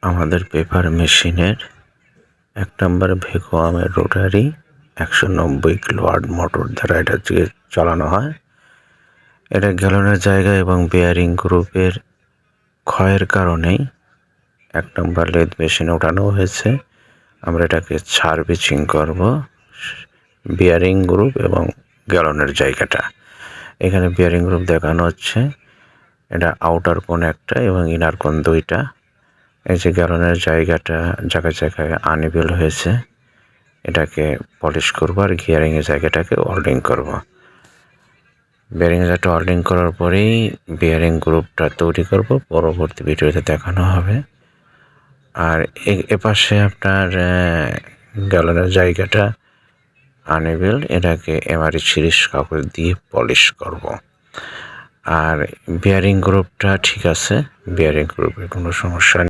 আমাদের পেপার মেশিনের ১ নম্বর ভ্যাকুয়ামের rotary ১৯০ kilowatt motor দ্বারা এটা চালানো হয়। এটা গ্যালনের জায়গা এবং বেয়ারিং গ্রুপের ক্ষয়ের কারণেই ১ নম্বর লেদ মেশিনে ওঠানো হয়েছে। আমরা এটাকে সার্ভিসিং করব, বেয়ারিং গ্রুপ এবং গ্যালনের জায়গাটা। এখানে বেয়ারিং গ্রুপ দেখানো হচ্ছে, এটা আউটার কোণ একটা এবং ইনার কোণ দুইটা। এই যে গ্যালনের জায়গাটা জায়গায় জায়গায় আনইভেন হয়েছে, এটাকে পলিশ করব আর গিয়ারিংয়ের জায়গাটাকে ওয়েল্ডিং করব। বেয়ারিংয়ের জায়গাটা ওয়েল্ডিং করার পরেই বেয়ারিং গ্রুপটা তৈরি করব, পরবর্তী ভিডিওতে দেখানো হবে। আর এপাশে আপনার গ্যালনের জায়গাটা আনইভেন, এটাকে এমআরই ৩০ কাগজ দিয়ে পলিশ করব। আর বেয়ারিং গ্রুপটা ঠিক আছে, বেয়ারিং গ্রুপের কোনো সমস্যা নেই।